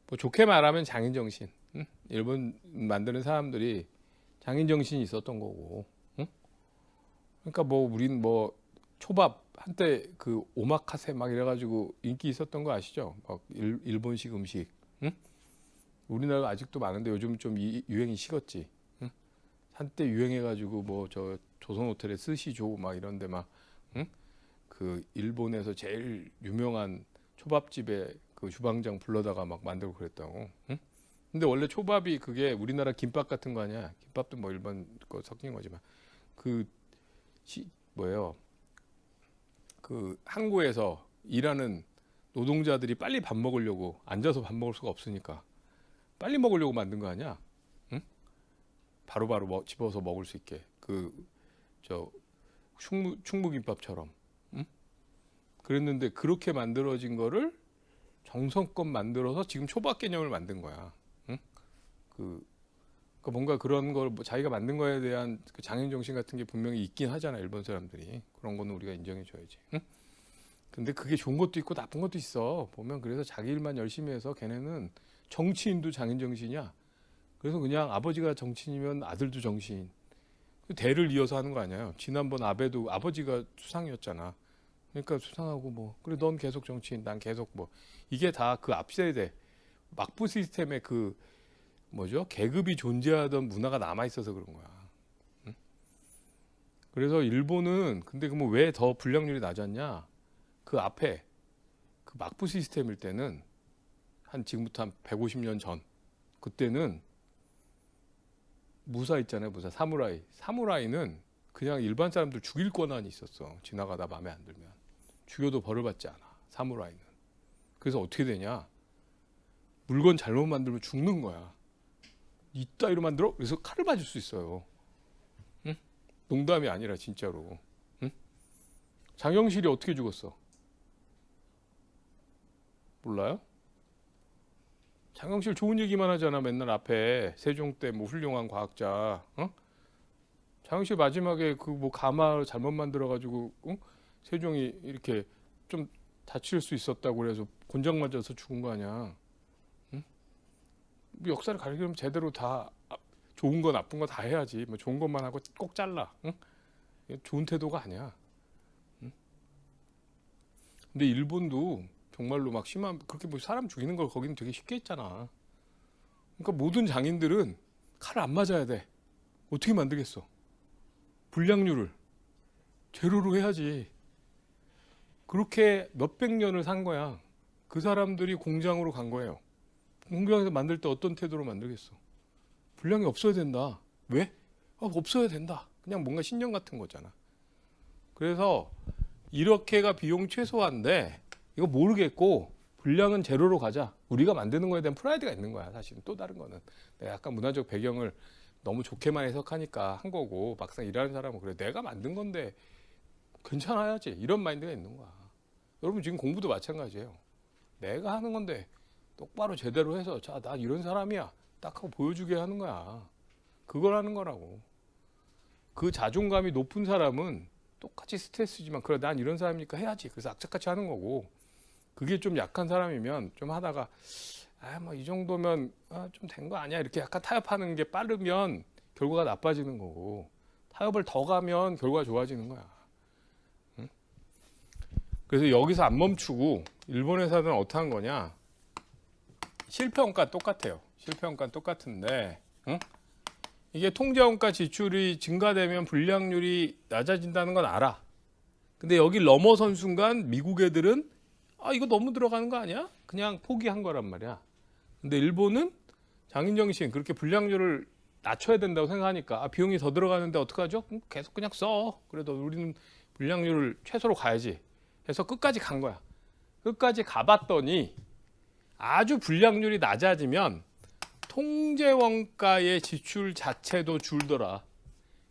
뭐 좋게 말하면 장인 정신. 응? 일본 만드는 사람들이 장인 정신이 있었던 거고. 응? 그러니까 뭐 우린 뭐 초밥 한때 그 오마카세 막 이래가지고 인기 있었던 거 아시죠? 막 일본식 음식. 응? 우리나라 아직도 많은데 요즘 좀 유행이 식었지. 응? 한때 유행해가지고 뭐 저 조선 호텔에 스시조 막 이런데 막 응? 그 일본에서 제일 유명한 초밥집에 그 주방장 불러다가 막 만들고 그랬다고. 응? 근데 원래 초밥이 그게 우리나라 김밥 같은 거 아니야? 김밥도 뭐 일본 거 섞인 거지만 뭐예요? 그 항구에서 일하는 노동자들이 빨리 밥 먹으려고 앉아서 밥 먹을 수가 없으니까 빨리 먹으려고 만든 거 아니야? 응? 바로바로 집어서 먹을 수 있게 저 충무김밥처럼. 응? 그랬는데 그렇게 만들어진 거를 정성껏 만들어서 지금 초밥 개념을 만든 거야. 응? 그러니까 뭔가 그런 걸 자기가 만든 거에 대한 그 장인 정신 같은 게 분명히 있긴 하잖아. 일본 사람들이 그런 거는 우리가 인정해 줘야지. 응? 근데 그게 좋은 것도 있고 나쁜 것도 있어. 보면 그래서 자기 일만 열심히 해서 걔네는 정치인도 장인 정신이야. 그래서 그냥 아버지가 정치인이면 아들도 정치인. 대를 이어서 하는 거 아니에요. 지난번 아베도 아버지가 수상이었잖아. 그러니까 수상하고 뭐 그래 넌 계속 정치인 난 계속 뭐 이게 다 그 앞세대 막부 시스템의 그 뭐죠 계급이 존재하던 문화가 남아 있어서 그런 거야. 응? 그래서 일본은 근데 그러면 왜 더 불량률이 낮았냐? 그 앞에 그 막부 시스템일 때는 한 지금부터 한 150년 전 그때는 무사 있잖아요. 무사 사무라이는 그냥 일반 사람들 죽일 권한이 있었어. 지나가다 마음에 안 들면 죽여도 벌을 받지 않아. 사무라이는. 그래서 어떻게 되냐? 물건 잘못 만들면 죽는 거야. 이따위로 만들어? 그래서 칼을 맞을 수 있어요. 응? 농담이 아니라 진짜로. 응? 장영실이 어떻게 죽었어? 몰라요? 장영실 좋은 얘기만 하잖아. 맨날 앞에 세종 때 뭐 훌륭한 과학자. 어? 장영실 마지막에 그 뭐 가마 잘못 만들어 가지고 세종이 이렇게 좀 다칠 수 있었다고 그래서 곤장 맞아서 죽은 거 아니야. 응? 뭐 역사를 가르치려면 제대로 다 좋은 거 나쁜 거 다 해야지. 뭐 좋은 것만 하고 꼭 잘라. 응? 좋은 태도가 아니야. 응? 근데 일본도 정말로 막 심한 그렇게 뭐 사람 죽이는 걸 거기는 되게 쉽게 했잖아. 그러니까 모든 장인들은 칼 안 맞아야 돼. 어떻게 만들겠어? 불량률을 제로로 해야지. 그렇게 몇백 년을 산 거야. 그 사람들이 공장으로 간 거예요. 공장에서 만들 때 어떤 태도로 만들겠어? 불량이 없어야 된다. 왜? 없어야 된다. 그냥 뭔가 신념 같은 거잖아. 그래서 이렇게가 비용 최소화인데 이거 모르겠고 분량은 제로로 가자. 우리가 만드는 거에 대한 프라이드가 있는 거야. 사실은 또 다른 거는 내가 약간 문화적 배경을 너무 좋게만 해석하니까 한 거고 막상 일하는 사람은 그래 내가 만든 건데 괜찮아야지 이런 마인드가 있는 거야. 여러분 지금 공부도 마찬가지예요. 내가 하는 건데 똑바로 제대로 해서 자, 나 이런 사람이야 딱 하고 보여주게 하는 거야. 그걸 하는 거라고. 그 자존감이 높은 사람은 똑같이 스트레스지만 그래 난 이런 사람이니까 해야지. 그래서 악착같이 하는 거고 그게 좀 약한 사람이면 좀 하다가 뭐 이 정도면 좀 된 거 아니야 이렇게 약간 타협하는 게 빠르면 결과가 나빠지는 거고 타협을 더 가면 결과가 좋아지는 거야. 응? 그래서 여기서 안 멈추고 일본 회사들은 어떻게 한 거냐. 실평가 똑같아요. 실평가 똑같은데 응? 이게 통제원가 지출이 증가되면 불량률이 낮아진다는 건 알아. 근데 여기 넘어선 순간 미국 애들은 이거 너무 들어가는 거 아니야? 그냥 포기한 거란 말이야. 근데 일본은 장인정신 그렇게 불량률을 낮춰야 된다고 생각하니까 비용이 더 들어가는데 어떡하죠? 계속 그냥 써. 그래도 우리는 불량률을 최소로 가야지 해서 끝까지 간 거야. 끝까지 가봤더니 아주 불량률이 낮아지면 통제원가의 지출 자체도 줄더라.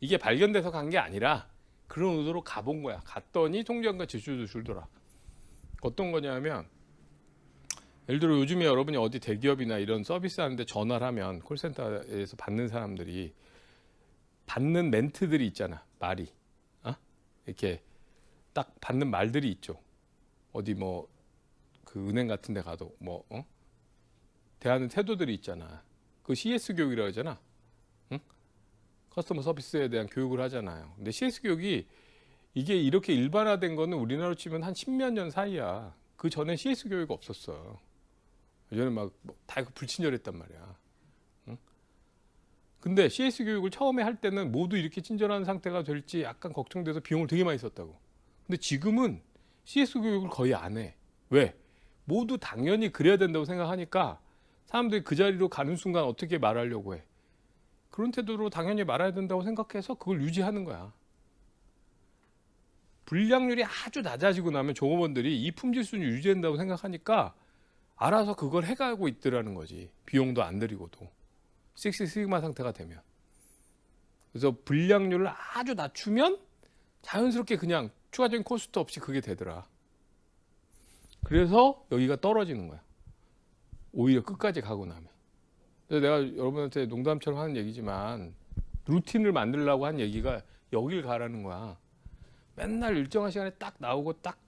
이게 발견돼서 간 게 아니라 그런 의도로 가본 거야. 갔더니 통제원가 지출도 줄더라. 어떤 거냐면 예를 들어 요즘에 여러분이 어디 대기업이나 이런 서비스 하는데 전화를 하면 콜센터에서 받는 사람들이 받는 멘트들이 있잖아. 말이 이렇게 딱 받는 말들이 있죠. 어디 뭐 그 은행 같은 데 가도 대하는 태도들이 있잖아. 그 CS 교육이라고 하잖아. 응? 커스터머 서비스에 대한 교육을 하잖아요. 근데 CS 교육이 이게 이렇게 일반화된 거는 우리나라로 치면 한 10몇 년 사이야. 그 전에 CS 교육이 없었어. 예전에 막 다 불친절했단 말이야. 응? 근데 CS 교육을 처음에 할 때는 모두 이렇게 친절한 상태가 될지 약간 걱정돼서 비용을 되게 많이 썼다고. 근데 지금은 CS 교육을 거의 안 해. 왜? 모두 당연히 그래야 된다고 생각하니까 사람들이 그 자리로 가는 순간 어떻게 말하려고 해. 그런 태도로 당연히 말해야 된다고 생각해서 그걸 유지하는 거야. 불량률이 아주 낮아지고 나면 종업원들이 이 품질 수준을 유지한다고 생각하니까 알아서 그걸 해가고 있더라는 거지. 비용도 안 들이고도. 식스시그마 상태가 되면. 그래서 불량률을 아주 낮추면 자연스럽게 그냥 추가적인 코스트 없이 그게 되더라. 그래서 여기가 떨어지는 거야. 오히려 끝까지 가고 나면. 그래서 내가 여러분한테 농담처럼 하는 얘기지만 루틴을 만들려고 한 얘기가 여길 가라는 거야. 맨날 일정한 시간에 딱 나오고 딱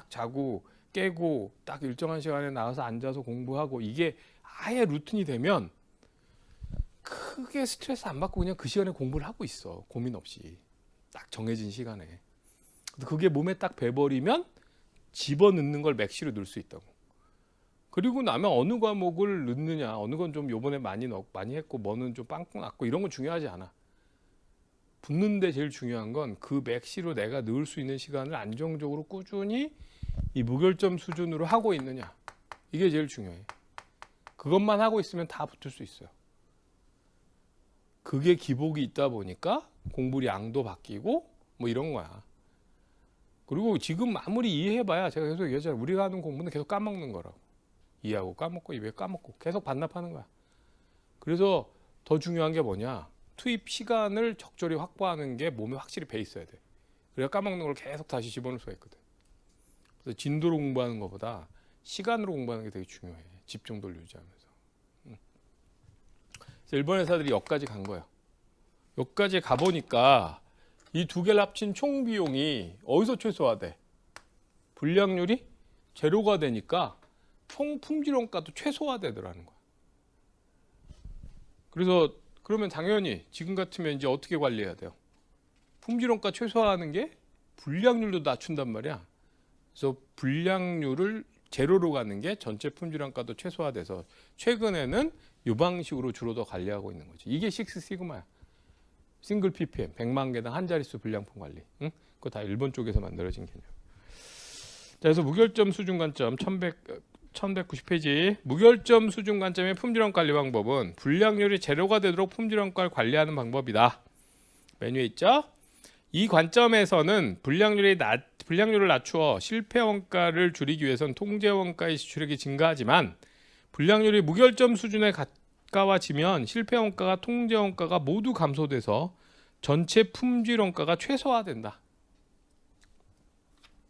자고 깨고 딱 일정한 시간에 나와서 앉아서 공부하고 이게 아예 루틴이 되면 크게 스트레스 안 받고 그냥 그 시간에 공부를 하고 있어. 고민 없이. 딱 정해진 시간에. 그게 몸에 딱 배버리면 집어넣는 걸 맥시로 넣을 수 있다고. 그리고 나면 어느 과목을 넣느냐, 어느 건 좀 요번에 많이 했고 뭐는 좀 빵꾸 났고 이런 건 중요하지 않아. 붙는데 제일 중요한 건 그 맥시로 내가 넣을 수 있는 시간을 안정적으로 꾸준히 이 무결점 수준으로 하고 있느냐. 이게 제일 중요해. 그것만 하고 있으면 다 붙을 수 있어요. 그게 기복이 있다 보니까 공부 양도 바뀌고 뭐 이런 거야. 그리고 지금 아무리 이해해봐야 제가 계속 얘기하잖아요. 우리가 하는 공부는 계속 까먹는 거라고. 이해하고 까먹고 입에 까먹고 계속 반납하는 거야. 그래서 더 중요한 게 뭐냐. 투입 시간을 적절히 확보하는 게 몸에 확실히 배 있어야 돼. 그래야 까먹는 걸 계속 다시 집어넣을 수가 있거든. 그래서 진도로 공부하는 것보다 시간으로 공부하는 게 되게 중요해. 집중도를 유지하면서. 그래서 일본 회사들이 여기까지 간 거예요. 여기까지 가보니까 이 두 개를 합친 총 비용이 어디서 최소화돼? 불량률이 제로가 되니까 총 품질 원가도 최소화되더라는 거야. 그래서 그러면 당연히 지금 같으면 이제 어떻게 관리해야 돼요? 품질 원가 최소화하는 게 불량률도 낮춘단 말이야. 그래서 불량률을 제로로 가는 게 전체 품질 원가도 최소화돼서 최근에는 이 방식으로 주로 더 관리하고 있는 거지. 이게 식스시그마야. 싱글 ppm 100만 개당 한 자릿수 불량품 관리. 응? 그거 다 일본 쪽에서 만들어진 개념. 자, 그래서 무결점 수준 관점 1190페이지. 무결점 수준 관점의 품질원 관리 방법은 불량률이 제로가 되도록 품질원가를 관리하는 방법이다. 메뉴에 있죠? 이 관점에서는 불량률을 낮추어 실패 원가를 줄이기 위해선 통제 원가의 지출액이 증가하지만 불량률이 무결점 수준에 가까워지면 실패 원가가 통제 원가가 모두 감소돼서 전체 품질 원가가 최소화된다.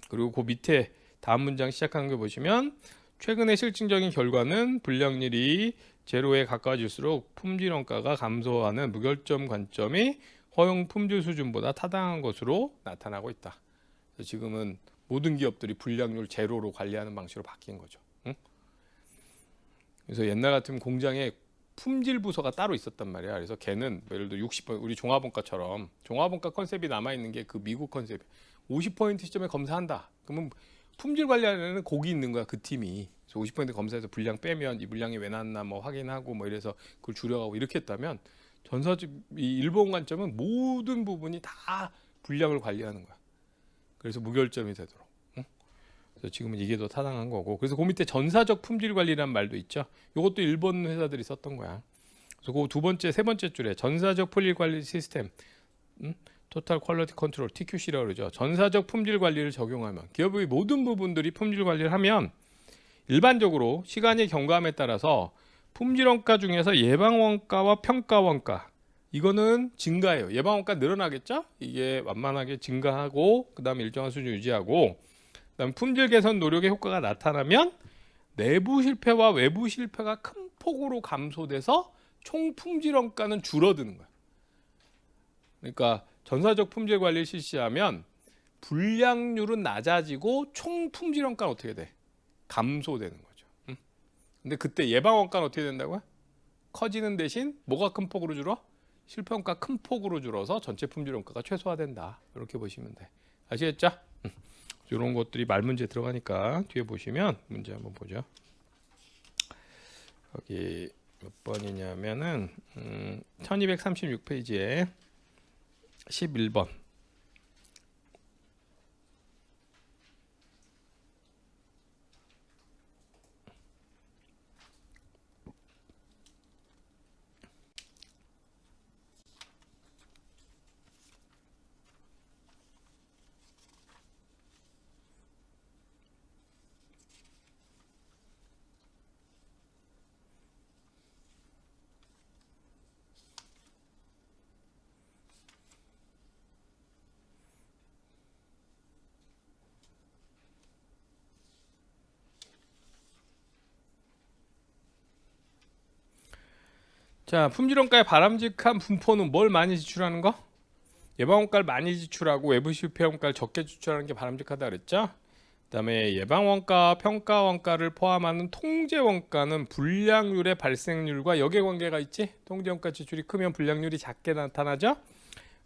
그리고 그 밑에 다음 문장 시작하는 거 보시면 최근의 실증적인 결과는 불량률이 제로에 가까워질수록 품질 원가가 감소하는 무결점 관점이 허용 품질 수준보다 타당한 것으로 나타나고 있다. 그래서 지금은 모든 기업들이 불량률 제로로 관리하는 방식으로 바뀐 거죠. 응? 그래서 옛날 같으면 공장에 품질 부서가 따로 있었단 말이야. 그래서 걔는 예를 들어 60% 우리 종합원가처럼 종합원가 컨셉이 남아 있는 게 그 미국 컨셉. 50% 시점에 검사한다. 그러면 품질 관리하는 곡이 있는 거야, 그 팀이. 그래서 50% 검사해서 불량 빼면 이 불량이 왜 났나 뭐 확인하고 뭐 이래서 그걸 줄여가고 이렇게 했다면 전사적 이 일본 관점은 모든 부분이 다 불량을 관리하는 거야. 그래서 무결점이 되도록. 응? 그래서 지금은 이게 더 타당한 거고. 그래서 그 밑에 전사적 품질 관리란 말도 있죠. 이것도 일본 회사들이 썼던 거야. 그래서 그 두 번째, 세 번째 줄에 전사적 품질 관리 시스템, 토탈 퀄리티 컨트롤 (TQC라고) 그러죠. 전사적 품질 관리를 적용하면 기업의 모든 부분들이 품질 관리를 하면 일반적으로 시간이 경과함에 따라서 품질 원가 중에서 예방 원가와 평가 원가 이거는 증가해요. 예방 원가 늘어나겠죠? 이게 완만하게 증가하고 그다음에 일정한 수준 유지하고 그다음 품질 개선 노력의 효과가 나타나면 내부 실패와 외부 실패가 큰 폭으로 감소돼서 총 품질 원가는 줄어드는 거야. 그러니까 전사적 품질 관리를 실시하면 불량률은 낮아지고 총 품질 원가는 어떻게 돼? 감소되는 거죠. 근데 그때 예방 원가는 어떻게 된다고요? 커지는 대신 뭐가 큰 폭으로 줄어? 실패 원가 큰 폭으로 줄어서 전체 품질 원가가 최소화된다. 이렇게 보시면 돼. 아시겠죠? 이런 것들이 말 문제 들어가니까 뒤에 보시면 문제 한번 보죠. 여기 몇 번이냐면은 1236페이지에 11번. 자, 품질원가의 바람직한 분포는 뭘 많이 지출하는 거? 예방원가를 많이 지출하고 외부 실패원가를 적게 지출하는 게 바람직하다 그랬죠? 그다음에 예방원가, 평가원가를 포함하는 통제원가는 불량률의 발생률과 역액관계가 있지? 통제원가 지출이 크면 불량률이 작게 나타나죠?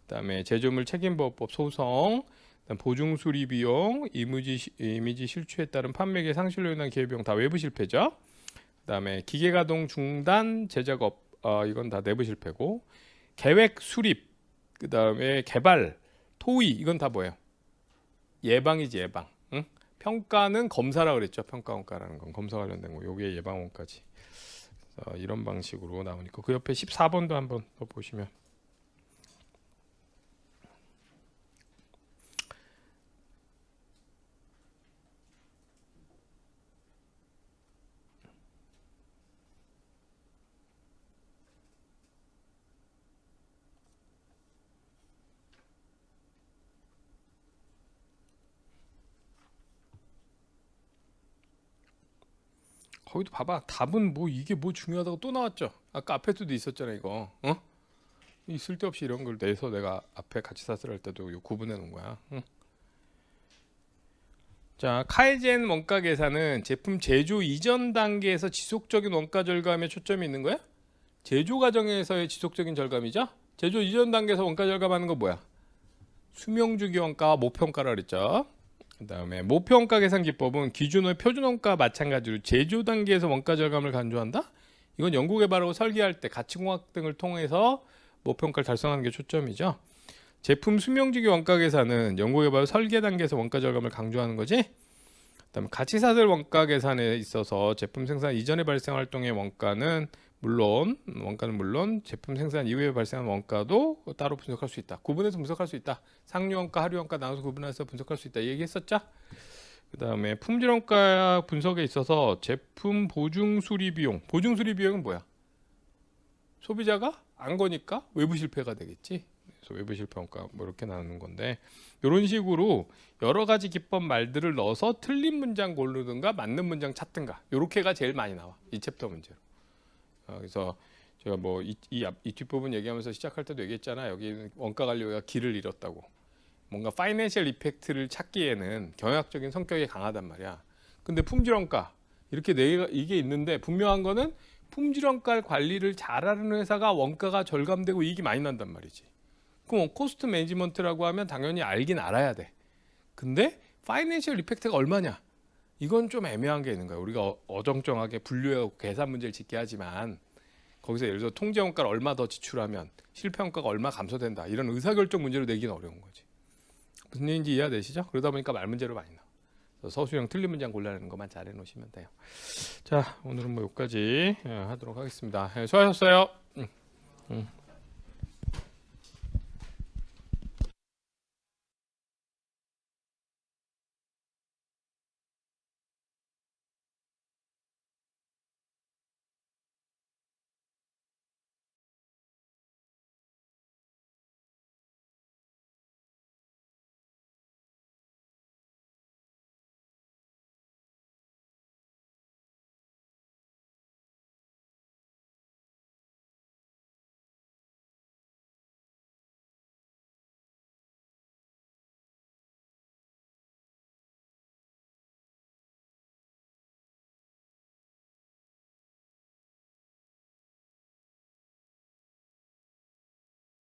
그다음에 제조물 책임보호법 소송, 그다음 보증수리 비용, 이미지 실추에 따른 판매기의 상실로 인한 기회비용 다 외부 실패죠? 그다음에 기계가동 중단, 제작업 이건 다 내부 실패고 계획 수립 그다음에 개발 토의 이건 다 뭐예요? 예방이지 예방. 응? 평가는 검사라 그랬죠. 평가원가라는 건 검사 관련된 거. 요게 예방원까지. 이런 방식으로 나오니까 그 옆에 14번도 한번 더 보시면 거기도 봐봐. 답은 뭐 이게 뭐 중요하다고 또 나왔죠. 아까 앞에도 있었잖아 이거. 이 쓸데없이 이런 걸 내서 내가 앞에 같이 사슬 할 때도 요 구분해 놓은 거야. 자, 카이젠 원가 계산은 제품 제조 이전 단계에서 지속적인 원가 절감에 초점이 있는 거야? 제조 과정에서의 지속적인 절감이죠? 제조 이전 단계에서 원가 절감하는 거 뭐야? 수명주기 원가와 목표원가라 그랬죠. 그 다음에 목표원가 계산 기법은 기준의 표준원가와 마찬가지로 제조 단계에서 원가 절감을 강조한다? 이건 연구개발하고 설계할 때 가치공학 등을 통해서 목표원가를 달성하는 게 초점이죠. 제품 수명주기 원가 계산은 연구개발 설계 단계에서 원가 절감을 강조하는 거지. 그다음에 가치사슬 원가 계산에 있어서 제품 생산 이전에 발생 활동의 원가는 물론 원가는 물론 제품 생산 이후에 발생한 원가도 따로 분석할 수 있다. 구분해서 분석할 수 있다. 상류원가, 하류원가 나눠서 구분해서 분석할 수 있다. 얘기했었죠? 그 다음에 품질원가 분석에 있어서 제품 보증 수리 비용. 보증 수리 비용은 뭐야? 소비자가 안 거니까 외부 실패가 되겠지. 그래서 외부 실패 원가 뭐 이렇게 나누는 건데 이런 식으로 여러 가지 기법 말들을 넣어서 틀린 문장 고르든가 맞는 문장 찾든가 이렇게가 제일 많이 나와. 이 챕터 문제로. 그래서 제가 뭐 이 뒷부분 얘기하면서 시작할 때도 얘기했잖아. 여기 원가 관리가 길을 잃었다고. 뭔가 파이낸셜 이펙트를 찾기에는 경영학적인 성격이 강하단 말이야. 근데 품질원가 이렇게 이게 있는데 분명한 거는 품질원가 관리를 잘하는 회사가 원가가 절감되고 이익이 많이 난단 말이지. 그럼 코스트 매니지먼트라고 하면 당연히 알긴 알아야 돼. 근데 파이낸셜 이펙트가 얼마냐? 이건 좀 애매한 게 있는 거야. 우리가 어정쩡하게 분류하고 계산 문제를 짓게 하지만 거기서 예를 들어 통제 원가를 얼마 더 지출하면 실패 원가가 얼마 감소된다. 이런 의사결정 문제로 내기는 어려운 거지. 무슨 얘기인지 이해되시죠? 그러다 보니까 말 문제로 많이 나와. 서술형 틀린 문장 골라내는 것만 잘 해놓으시면 돼요. 자, 오늘은 뭐 여기까지 하도록 하겠습니다. 수고하셨어요.